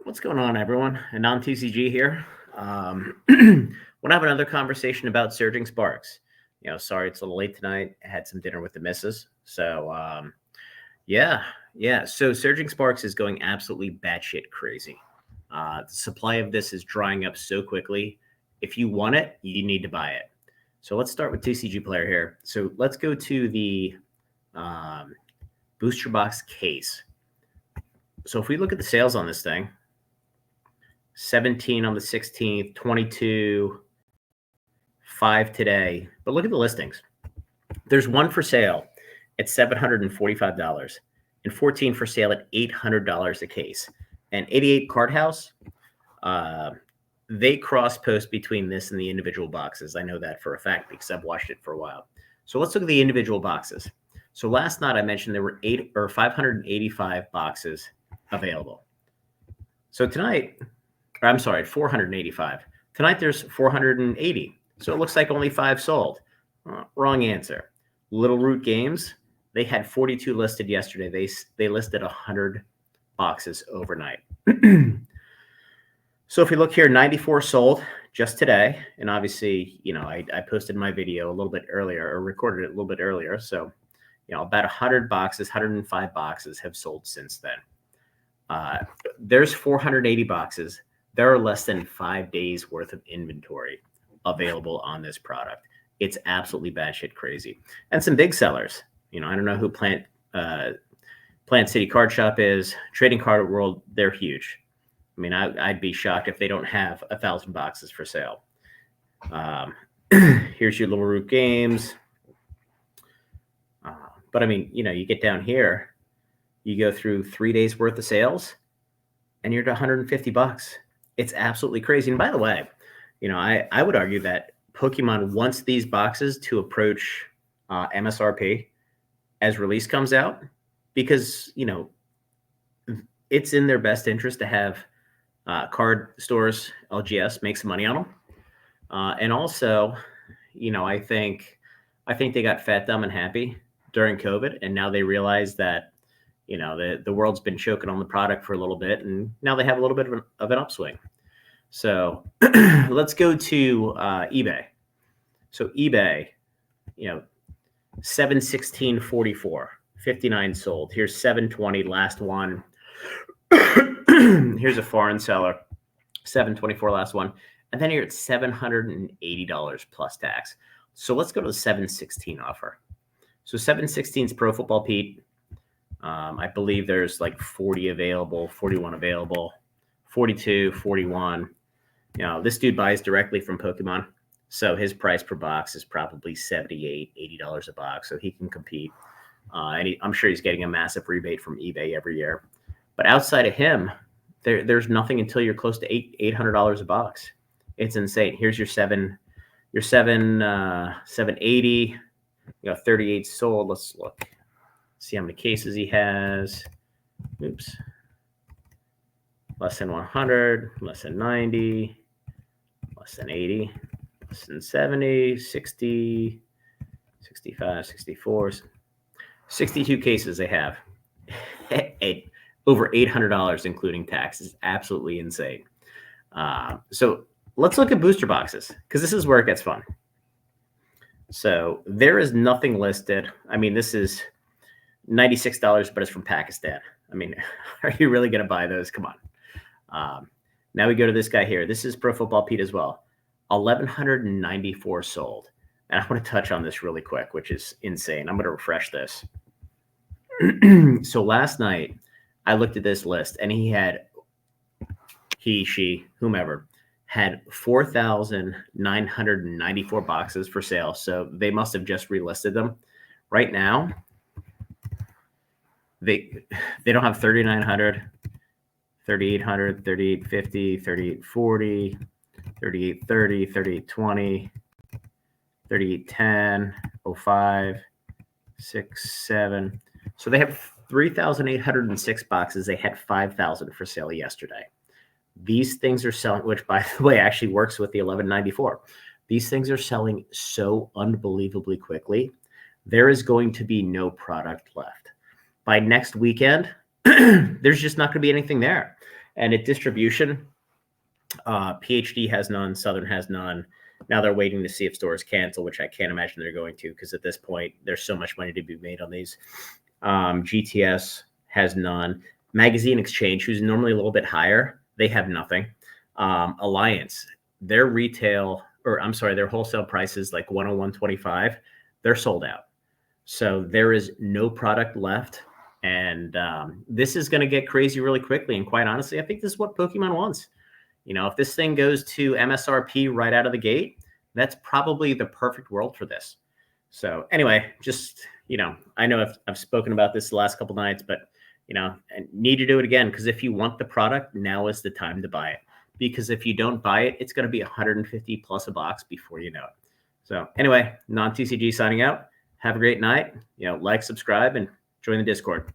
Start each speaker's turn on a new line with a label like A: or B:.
A: What's going on, everyone? Anon TCG here. Want to have another conversation about Surging Sparks. Sorry it's a little late tonight. I had some dinner with the missus. So, yeah. So Surging Sparks is going absolutely batshit crazy. The supply of this is drying up so quickly. If you want it, you need to buy it. So let's start with TCG Player here. So let's go to the booster box case. So if we look at the sales on this thing, 17 on the 16th, 22, 5 today. But look at the listings. There's one for sale at $745 and 14 for sale at $800 a case. And 88 Card House, they cross post between this and the individual boxes. I know that for a fact because I've watched it for a while. So let's look at the individual boxes. So last night I mentioned there were 585 boxes available. So tonight, I'm sorry, 485. Tonight there's 480. So it looks like only 5 sold. Wrong answer. Little Root Games, they had 42 listed yesterday. They listed 100 boxes overnight. So if we look here, 94 sold just today. And obviously, I posted my video a little bit earlier or recorded it a little bit earlier. So, about 100 boxes, 105 boxes have sold since then. There's 480 boxes. There are less than 5 days worth of inventory available on this product. It's absolutely batshit crazy. And some big sellers. I don't know who Plant City Card Shop is. Trading Card World, they're huge. I mean, I'd be shocked if they don't have 1,000 boxes for sale. Here's your Little Root Games. But I mean, you get down here, you go through 3 days worth of sales, and you're at 150 bucks. It's absolutely crazy. And by the way, I would argue that Pokemon wants these boxes to approach MSRP as release comes out because, it's in their best interest to have card stores, LGS, make some money on them. And also, I think they got fat, dumb, and happy during COVID. And now they realize that, the world's been choking on the product for a little bit. And now they have a little bit of an upswing. So let's go to eBay. So eBay, 716.44, 59 sold. Here's 720, last one. Here's a foreign seller, 724, last one. And then you're at $780 plus tax. So let's go to the 716 offer. So 716 is Pro Football Pete. I believe there's like 40 available, 41 available, 42, 41. This dude buys directly from Pokemon. So his price per box is probably $78, $80 a box. So he can compete. And I'm sure he's getting a massive rebate from eBay every year. But outside of him, there's nothing until you're close to $800 a box. It's insane. Here's your 780. 38 sold. Let's look. See how many cases he has. Oops. Less than 100, less than 90, less than 80, less than 70, 60, 65, 64, 62 cases they have. Over $800, including taxes. Absolutely insane. So let's look at booster boxes because this is where it gets fun. So there is nothing listed. I mean, this is $96, but it's from Pakistan. I mean, are you really going to buy those? Come on. Now we go to this guy here. This is Pro Football Pete as well. 1,194 sold. And I want to touch on this really quick, which is insane. I'm going to refresh this. So last night, I looked at this list, and she, whomever, had 4,994 boxes for sale. So they must have just relisted them. Right now, they don't have 3,900, 3,800, 3,850, 3,840, 3,830, 3,820, 3,810, 05, 6, 7. So they have 3,806 boxes. They had 5,000 for sale yesterday. These things are selling, which, by the way, actually works with the 1194. These things are selling so unbelievably quickly. There is going to be no product left. By next weekend, there's just not going to be anything there. And at distribution, PhD has none, Southern has none. Now they're waiting to see if stores cancel, which I can't imagine they're going to, because at this point there's so much money to be made on these. GTS has none. Magazine Exchange, who's normally a little bit higher, they have nothing. Alliance, their wholesale price is like 101.25. They're sold out. So there is no product left. And this is going to get crazy really quickly. And quite honestly, I think this is what Pokemon wants. If this thing goes to MSRP right out of the gate, that's probably the perfect world for this. So anyway, just, I know I've spoken about this the last couple nights, but, I need to do it again, because if you want the product, now is the time to buy it. Because if you don't buy it, it's going to be 150 plus a box before you know it. So anyway, non-TCG signing out. Have a great night. Like, subscribe, and join the Discord.